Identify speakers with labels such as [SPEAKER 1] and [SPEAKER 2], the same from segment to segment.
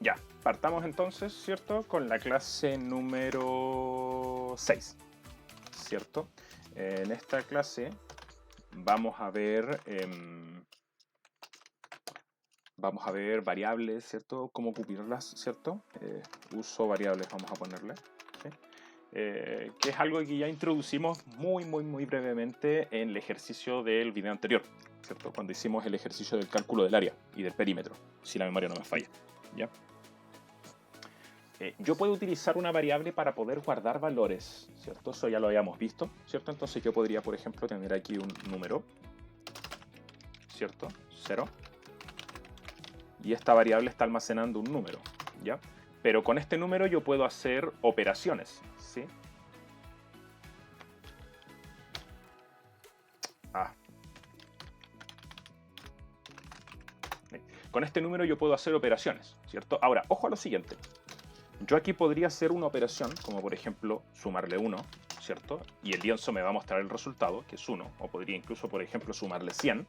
[SPEAKER 1] Ya, partamos entonces, ¿cierto? Con la clase número 6, ¿cierto? En esta clase vamos a ver variables, ¿cierto? Cómo cubrirlas, ¿cierto? Uso variables, vamos a ponerle, ¿sí? Que es algo que ya introducimos muy brevemente en el ejercicio del video anterior, ¿cierto? Cuando hicimos el ejercicio del cálculo del área y del perímetro, si la memoria no me falla, ¿ya? Yo puedo utilizar una variable para poder guardar valores, ¿cierto? Eso ya lo habíamos visto, ¿cierto? Entonces yo podría, por ejemplo, tener aquí un número, ¿cierto? 0. Y esta variable está almacenando un número, ¿ya? Pero con este número yo puedo hacer operaciones, ¿sí? Con este número yo puedo hacer operaciones, ¿cierto? Ahora, ojo a lo siguiente. Yo aquí podría hacer una operación, como por ejemplo sumarle 1, ¿cierto? Y el lienzo me va a mostrar el resultado, que es 1. O podría incluso, por ejemplo, sumarle 100.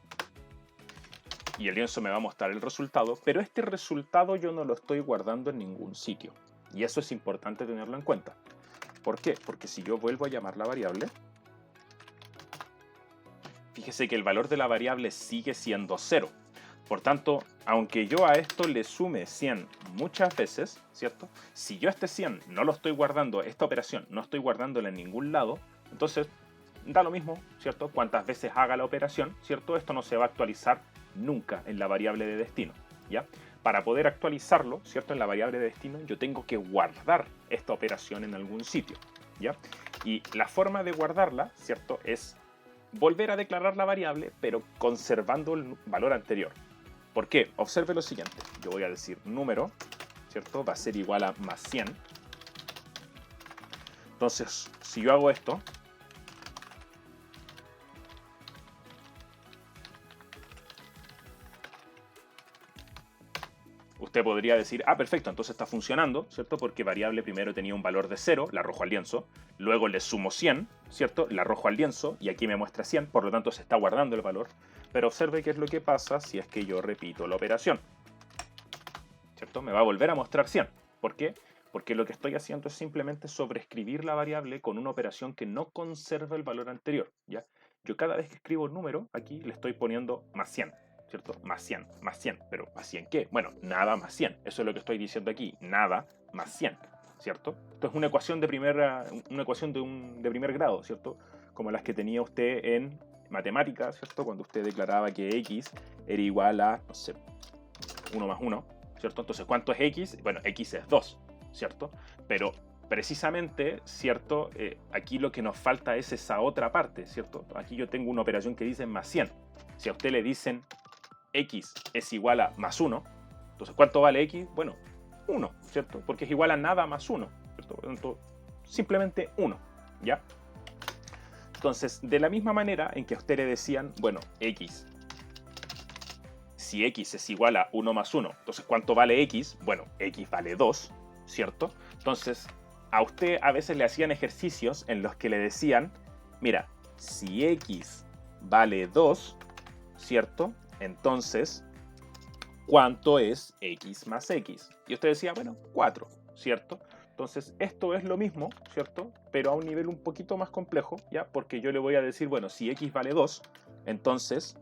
[SPEAKER 1] Y el lienzo me va a mostrar el resultado, pero este resultado yo no lo estoy guardando en ningún sitio. Y eso es importante tenerlo en cuenta. ¿Por qué? Porque si yo vuelvo a llamar la variable, fíjese que el valor de la variable sigue siendo 0. Por tanto, aunque yo a esto le sume 100 muchas veces, ¿cierto? Si yo este 100 no lo estoy guardando, esta operación no estoy guardándola en ningún lado, entonces da lo mismo, ¿cierto? Cuántas veces haga la operación, ¿cierto? Esto no se va a actualizar nunca en la variable de destino, ¿ya? Para poder actualizarlo, ¿cierto? En la variable de destino yo tengo que guardar esta operación en algún sitio, ¿ya? Y la forma de guardarla, ¿cierto? Es volver a declarar la variable, pero conservando el valor anterior. ¿Por qué? Observe lo siguiente. Yo voy a decir número, ¿cierto? Va a ser igual a más 100. Entonces, si yo hago esto, usted podría decir, ah, perfecto, entonces está funcionando, ¿cierto? Porque variable primero tenía un valor de 0, la arrojo al lienzo, luego le sumo 100, ¿cierto? La arrojo al lienzo y aquí me muestra 100, por lo tanto se está guardando el valor. Pero observe qué es lo que pasa si es que yo repito la operación, ¿cierto? Me va a volver a mostrar 100. ¿Por qué? Porque lo que estoy haciendo es simplemente sobreescribir la variable con una operación que no conserva el valor anterior, ¿ya? Yo cada vez que escribo un número, aquí le estoy poniendo más 100, ¿cierto? Más 100, más 100. ¿Pero más 100 qué? Bueno, nada más 100. Eso es lo que estoy diciendo aquí. Nada más 100, ¿cierto? Esto es una ecuación de primer grado, ¿cierto? Como las que tenía usted en matemáticas, ¿cierto? Cuando usted declaraba que x era igual a, no sé, 1 más 1, ¿cierto? Entonces, ¿cuánto es x? Bueno, x es 2, ¿cierto? Pero precisamente, ¿cierto? Aquí lo que nos falta es esa otra parte, ¿cierto? Aquí yo tengo una operación que dice más 100. Si a usted le dicen x es igual a más 1, entonces, ¿cuánto vale x? Bueno, 1, ¿cierto? Porque es igual a nada más 1, ¿cierto? Entonces, simplemente 1, ¿ya? Entonces, de la misma manera en que a usted le decían, bueno, x, si x es igual a 1 más 1, entonces ¿cuánto vale x? Bueno, x vale 2, ¿cierto? Entonces, a usted a veces le hacían ejercicios en los que le decían, mira, si x vale 2, ¿cierto? Entonces, ¿cuánto es x más x? Y usted decía, bueno, 4, ¿cierto? Entonces, esto es lo mismo, ¿cierto? Pero a un nivel un poquito más complejo, ¿ya? Porque yo le voy a decir, bueno, si x vale 2, entonces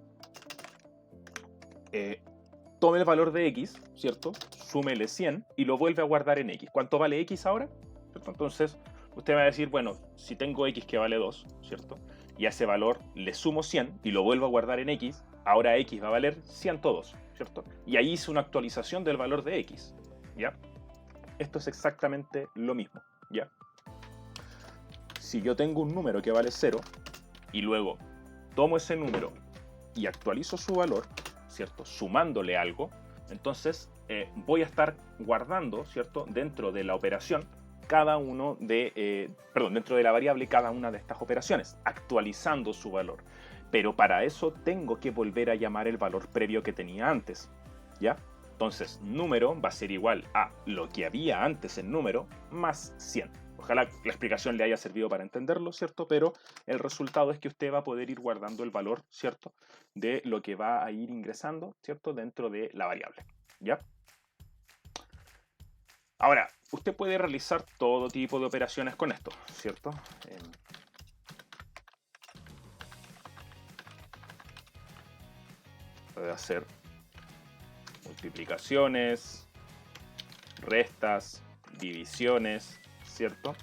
[SPEAKER 1] tome el valor de x, ¿cierto? Súmele 100 y lo vuelve a guardar en x. ¿Cuánto vale x ahora? ¿Cierto? Entonces, usted va a decir, bueno, si tengo x que vale 2, ¿cierto? Y a ese valor le sumo 100 y lo vuelvo a guardar en x, ahora x va a valer 102, ¿cierto? Y ahí hice una actualización del valor de x, ¿ya? Esto es exactamente lo mismo, ¿ya? Si yo tengo un número que vale 0 y luego tomo ese número y actualizo su valor, ¿cierto? Sumándole algo, entonces voy a estar guardando, ¿cierto? Dentro de la operación dentro de la variable cada una de estas operaciones, actualizando su valor. Pero para eso tengo que volver a llamar el valor previo que tenía antes, ¿ya? Entonces, número va a ser igual a lo que había antes en número más 100. Ojalá la explicación le haya servido para entenderlo, ¿cierto? Pero el resultado es que usted va a poder ir guardando el valor, ¿cierto? De lo que va a ir ingresando, ¿cierto? Dentro de la variable, ¿ya? Ahora, usted puede realizar todo tipo de operaciones con esto, ¿cierto? Puede hacer multiplicaciones, restas, divisiones, ¿cierto?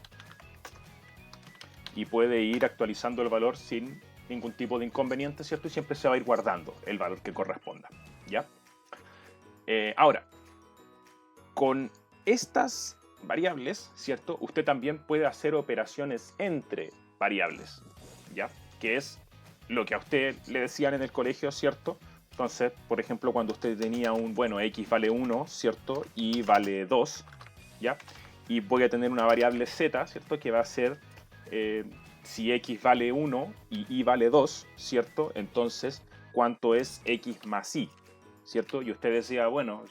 [SPEAKER 1] Y puede ir actualizando el valor sin ningún tipo de inconveniente, ¿cierto? Y siempre se va a ir guardando el valor que corresponda, ¿ya? Ahora, con estas variables, ¿cierto? Usted también puede hacer operaciones entre variables, ¿ya? Que es lo que a usted le decían en el colegio, ¿cierto? Entonces, por ejemplo, cuando usted tenía bueno, x vale 1, ¿cierto? Y vale 2, ¿ya? Y voy a tener una variable z, ¿cierto? Que va a ser, si x vale 1 y vale 2, ¿cierto? Entonces, ¿cuánto es x más y? ¿Cierto? Y usted decía, bueno,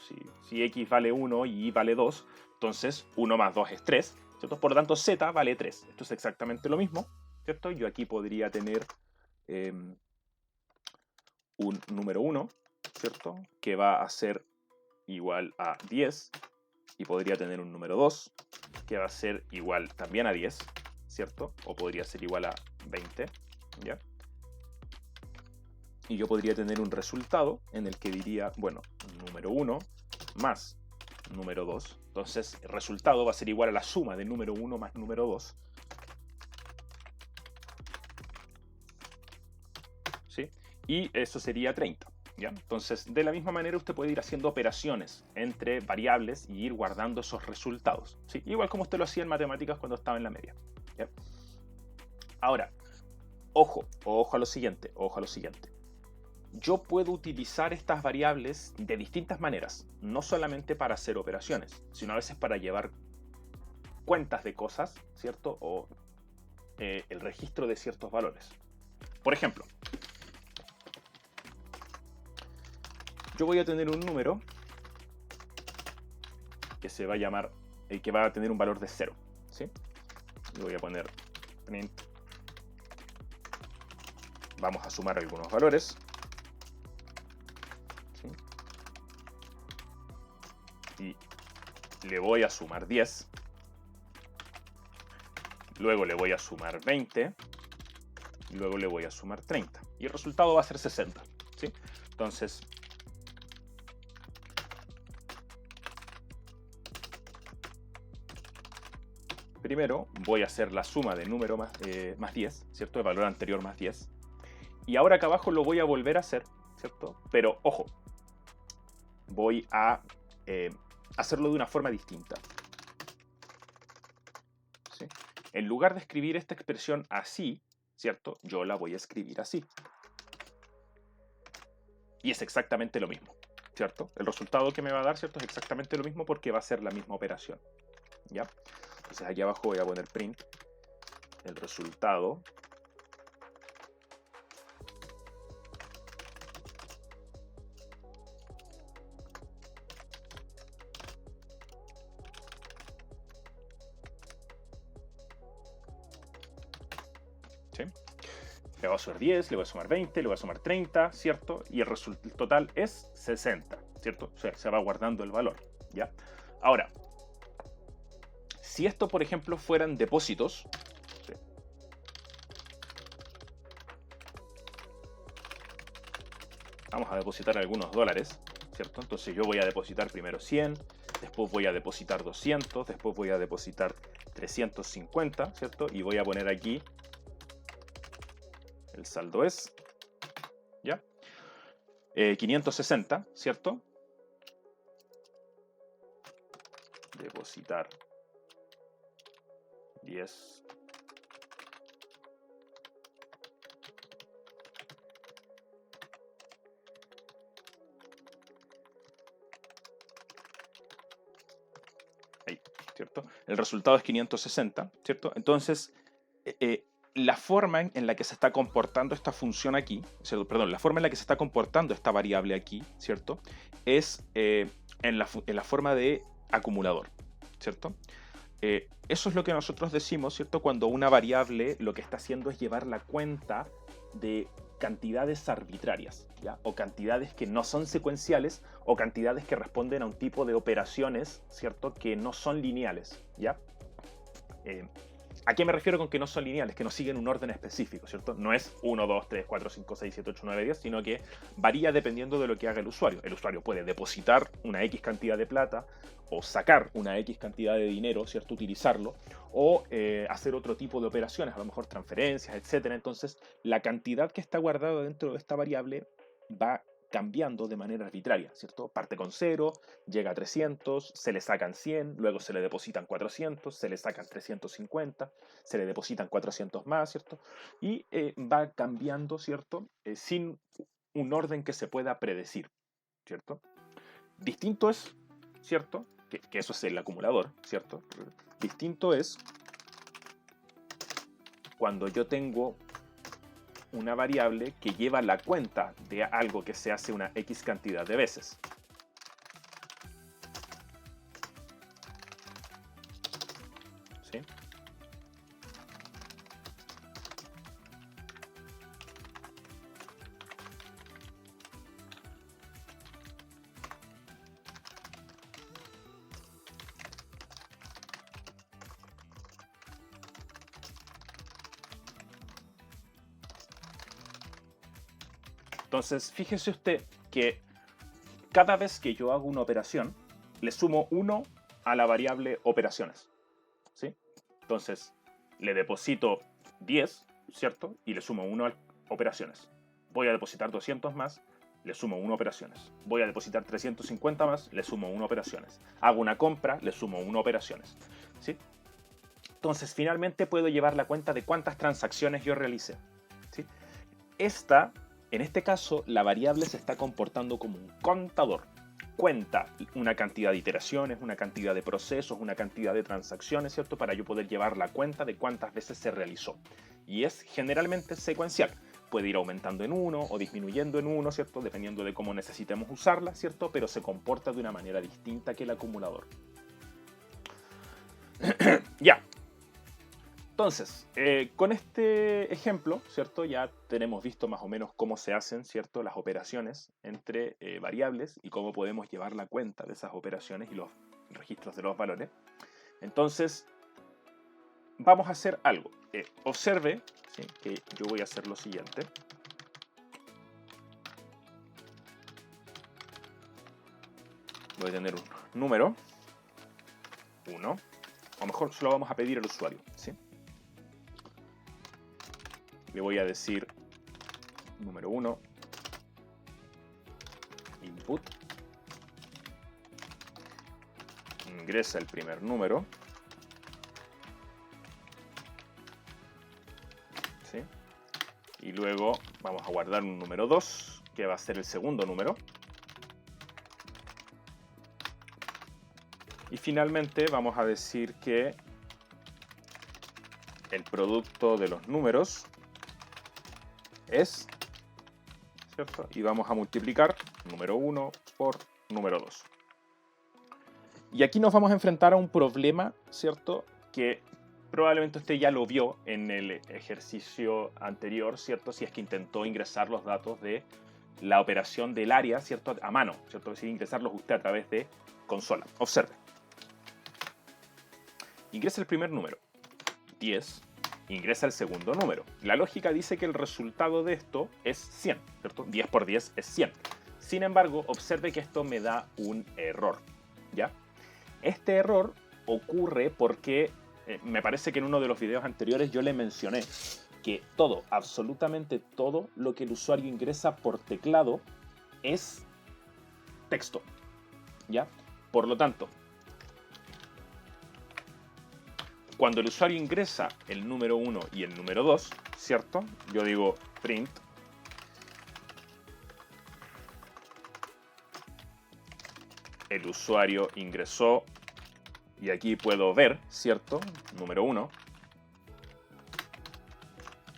[SPEAKER 1] si x vale 1 y y vale 2, entonces 1 más 2 es 3, ¿cierto? Por lo tanto, z vale 3. Esto es exactamente lo mismo, ¿cierto? Yo aquí podría tener un número 1, ¿cierto? Que va a ser igual a 10, y podría tener un número 2, que va a ser igual también a 10, ¿cierto? O podría ser igual a 20, ¿ya? Y yo podría tener un resultado en el que diría, bueno, número 1 más número 2. Entonces, el resultado va a ser igual a la suma de número 1 más número 2. ¿Sí? Y eso sería 30. ¿Ya? Entonces, de la misma manera, usted puede ir haciendo operaciones entre variables y ir guardando esos resultados. ¿Sí? Igual como usted lo hacía en matemáticas cuando estaba en la media. ¿Ya? Ahora, ojo a lo siguiente, ojo a lo siguiente. Yo puedo utilizar estas variables de distintas maneras, no solamente para hacer operaciones, sino a veces para llevar cuentas de cosas, ¿cierto? O el registro de ciertos valores. Por ejemplo, yo voy a tener un número que se va a llamar, que va a tener un valor de 0, ¿sí? Y voy a poner print. Vamos a sumar algunos valores. ¿Sí? Y le voy a sumar 10. Luego le voy a sumar 20. Y luego le voy a sumar 30. Y el resultado va a ser 60. ¿Sí? Entonces, primero voy a hacer la suma del número más 10, ¿cierto? El valor anterior más 10. Y ahora acá abajo lo voy a volver a hacer, ¿cierto? Pero, ojo, voy a hacerlo de una forma distinta. ¿Sí? En lugar de escribir esta expresión así, ¿cierto? Yo la voy a escribir así. Y es exactamente lo mismo, ¿cierto? El resultado que me va a dar, ¿cierto? Es exactamente lo mismo porque va a ser la misma operación, ¿ya? Entonces aquí abajo voy a poner print el resultado. ¿Sí? Le voy a sumar 10, le voy a sumar 20, le voy a sumar 30, ¿cierto? Y el total es 60, ¿cierto? O sea, se va guardando el valor, ¿ya? Ahora, si esto, por ejemplo, fueran depósitos, ¿sí? Vamos a depositar algunos dólares, ¿cierto? Entonces yo voy a depositar primero 100, después voy a depositar 200, después voy a depositar 350, ¿cierto? Y voy a poner aquí el saldo es, ¿ya? 560, ¿cierto? Depositar 10. Ahí, ¿cierto? El resultado es 560, ¿cierto? Entonces, la forma en la que se está comportando esta función aquí, ¿cierto? Perdón, la forma en la que se está comportando esta variable aquí, ¿cierto? Es en la forma de acumulador, ¿cierto? Eso es lo que nosotros decimos, ¿cierto? Cuando una variable lo que está haciendo es llevar la cuenta de cantidades arbitrarias, ¿ya? O cantidades que no son secuenciales, o cantidades que responden a un tipo de operaciones, ¿cierto? Que no son lineales, ¿ya? ¿A qué me refiero con que no son lineales? Que no siguen un orden específico, ¿cierto? No es 1, 2, 3, 4, 5, 6, 7, 8, 9, 10, sino que varía dependiendo de lo que haga el usuario. El usuario puede depositar una X cantidad de plata o sacar una X cantidad de dinero, ¿cierto? Utilizarlo, o hacer otro tipo de operaciones, a lo mejor transferencias, etcétera. Entonces, la cantidad que está guardada dentro de esta variable va cambiando de manera arbitraria, ¿cierto? Parte con 0, llega a 300, se le sacan 100, luego se le depositan 400, se le sacan 350, se le depositan 400 más, ¿cierto? Y va cambiando, ¿cierto? Sin un orden que se pueda predecir, ¿cierto? Distinto es, ¿cierto? Que eso es el acumulador, ¿cierto? Distinto es cuando yo tengo una variable que lleva la cuenta de algo que se hace una X cantidad de veces. ¿Sí? Entonces, fíjese usted que cada vez que yo hago una operación, le sumo 1 a la variable operaciones, ¿sí? Entonces, le deposito 10, ¿cierto? Y le sumo 1 a operaciones. Voy a depositar 200 más, le sumo 1 a operaciones. Voy a depositar 350 más, le sumo 1 a operaciones. Hago una compra, le sumo 1 a operaciones, ¿sí? Entonces, finalmente puedo llevar la cuenta de cuántas transacciones yo realicé, ¿sí? En este caso, la variable se está comportando como un contador. Cuenta una cantidad de iteraciones, una cantidad de procesos, una cantidad de transacciones, ¿cierto? Para yo poder llevar la cuenta de cuántas veces se realizó. Y es generalmente secuencial. Puede ir aumentando en 1 o disminuyendo en 1, ¿cierto? Dependiendo de cómo necesitemos usarla, ¿cierto? Pero se comporta de una manera distinta que el acumulador. Ya. Entonces, con este ejemplo, ¿cierto? Ya tenemos visto más o menos cómo se hacen, ¿cierto? Las operaciones entre variables y cómo podemos llevar la cuenta de esas operaciones y los registros de los valores. Entonces, vamos a hacer algo. Observe, ¿sí? Que yo voy a hacer lo siguiente. Voy a tener un número, 1, o mejor se lo vamos a pedir al usuario, ¿sí? Le voy a decir número 1, input, ingresa el primer número, ¿sí? Y luego vamos a guardar un número 2, que va a ser el segundo número. Y finalmente vamos a decir que el producto de los números es, ¿cierto? Y vamos a multiplicar número 1 por número 2. Y aquí nos vamos a enfrentar a un problema, ¿cierto? Que probablemente usted ya lo vio en el ejercicio anterior, ¿cierto? Si es que intentó ingresar los datos de la operación del área, ¿cierto? A mano, ¿cierto? Es decir, ingresarlos usted a través de consola. Observe. Ingresa el primer número, 10. Ingresa el segundo número. La lógica dice que el resultado de esto es 100, ¿cierto? 10 por 10 es 100. Sin embargo, observe que esto me da un error, ¿ya? Este error ocurre porque me parece que en uno de los videos anteriores yo le mencioné que todo, absolutamente todo lo que el usuario ingresa por teclado es texto, ¿ya? Por lo tanto, cuando el usuario ingresa el número 1 y el número 2, ¿cierto? Yo digo print el usuario ingresó y aquí puedo ver, ¿cierto? Número 1,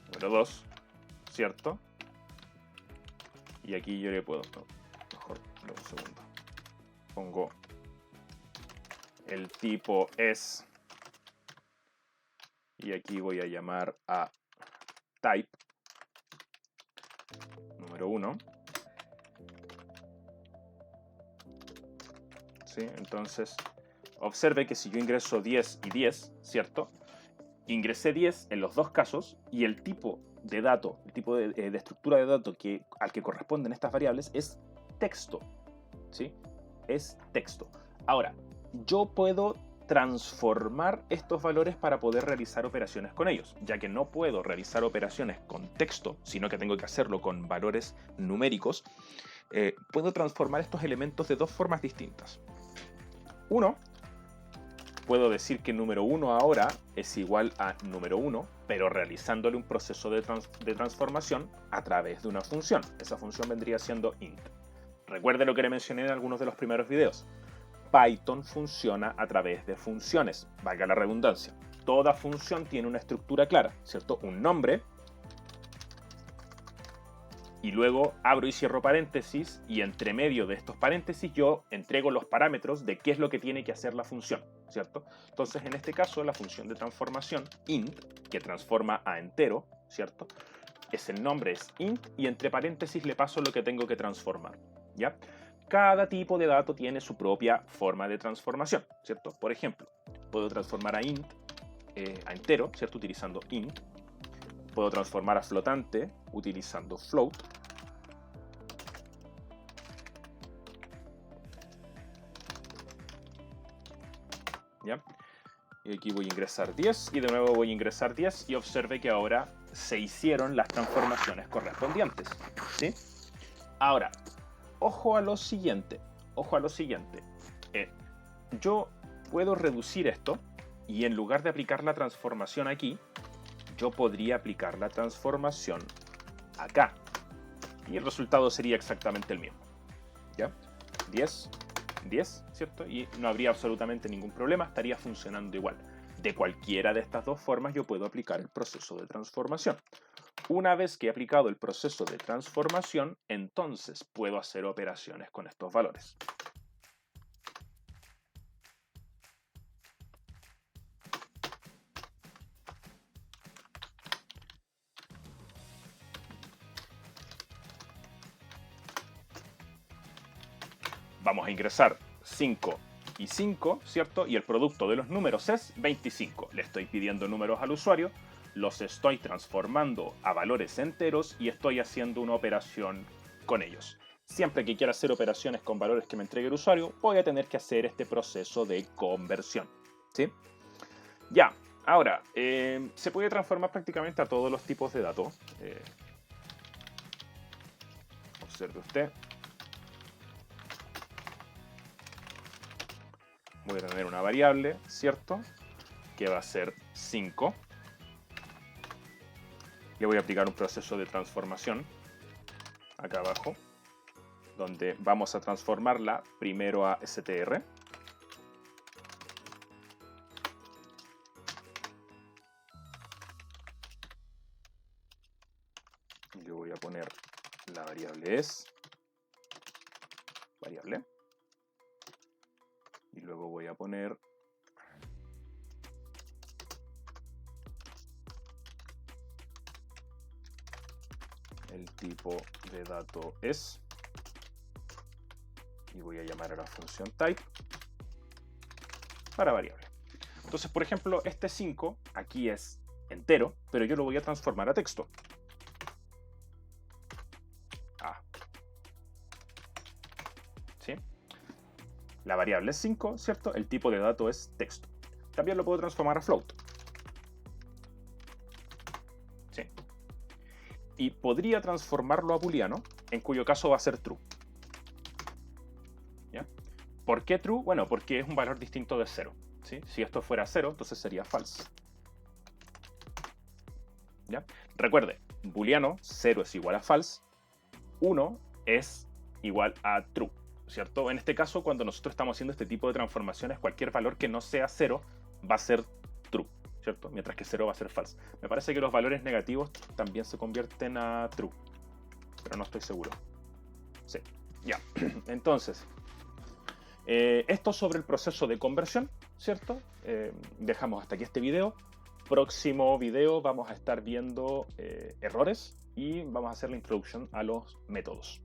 [SPEAKER 1] número 2, ¿cierto? Y aquí yo le puedo, mejor, un segundo, pongo el tipo es y aquí voy a llamar a type número 1. ¿Sí? Entonces, observe que si yo ingreso 10 y 10, ¿cierto? Ingresé 10 en los dos casos y el tipo de dato, el tipo de estructura de datos al que corresponden estas variables es texto, ¿sí? Es texto. Ahora, yo puedo transformar estos valores para poder realizar operaciones con ellos, ya que no puedo realizar operaciones con texto, sino que tengo que hacerlo con valores numéricos. Puedo transformar estos elementos de dos formas distintas. Uno, puedo decir que número 1 ahora es igual a número 1, pero realizándole un proceso de transformación a través de una función. Esa función vendría siendo int. Recuerde lo que le mencioné en algunos de los primeros videos. Python funciona a través de funciones, valga la redundancia. Toda función tiene una estructura clara, ¿cierto? Un nombre, y luego abro y cierro paréntesis, y entre medio de estos paréntesis yo entrego los parámetros de qué es lo que tiene que hacer la función, ¿cierto? Entonces, en este caso, la función de transformación, int, que transforma a entero, ¿cierto? El nombre es int, y entre paréntesis le paso lo que tengo que transformar, ¿ya? Cada tipo de dato tiene su propia forma de transformación, ¿cierto? Por ejemplo, puedo transformar a int a entero, ¿cierto? Utilizando int. Puedo transformar a flotante utilizando float. ¿Ya? Y aquí voy a ingresar 10 y de nuevo voy a ingresar 10 y observe que ahora se hicieron las transformaciones correspondientes, ¿sí? Ahora, ojo a lo siguiente, yo puedo reducir esto y en lugar de aplicar la transformación aquí, yo podría aplicar la transformación acá y el resultado sería exactamente el mismo, ¿ya? 10, 10, ¿cierto? Y no habría absolutamente ningún problema, estaría funcionando igual. De cualquiera de estas dos formas yo puedo aplicar el proceso de transformación. Una vez que he aplicado el proceso de transformación, entonces puedo hacer operaciones con estos valores. Vamos a ingresar 5 y 5, ¿cierto? Y el producto de los números es 25. Le estoy pidiendo números al usuario, los estoy transformando a valores enteros y estoy haciendo una operación con ellos. Siempre que quiera hacer operaciones con valores que me entregue el usuario, voy a tener que hacer este proceso de conversión, ¿sí? Ya, ahora, se puede transformar prácticamente a todos los tipos de datos. Observe usted. Voy a tener una variable, ¿cierto? Que va a ser 5. Le voy a aplicar un proceso de transformación acá abajo, donde vamos a transformarla primero a str. Yo voy a poner la variable es variable. Y luego voy a poner el tipo de dato es. Y voy a llamar a la función type para variable. Entonces, por ejemplo, este 5 aquí es entero, pero yo lo voy a transformar a texto. ¿Sí? La variable es 5, ¿cierto? El tipo de dato es texto. También lo puedo transformar a float. ¿Sí? Y podría transformarlo a booleano, en cuyo caso va a ser true. ¿Ya? ¿Por qué true? Bueno, porque es un valor distinto de 0. ¿Sí? Si esto fuera 0, entonces sería false. ¿Ya? Recuerde, booleano, 0 es igual a false, 1 es igual a true, ¿cierto? En este caso, cuando nosotros estamos haciendo este tipo de transformaciones, cualquier valor que no sea 0 va a ser true, ¿cierto? Mientras que 0 va a ser false. Me parece que los valores negativos también se convierten a true, pero no estoy seguro. Sí, ya. Entonces, esto sobre el proceso de conversión, ¿cierto? Dejamos hasta aquí este video. Próximo video vamos a estar viendo errores y vamos a hacer la introducción a los métodos.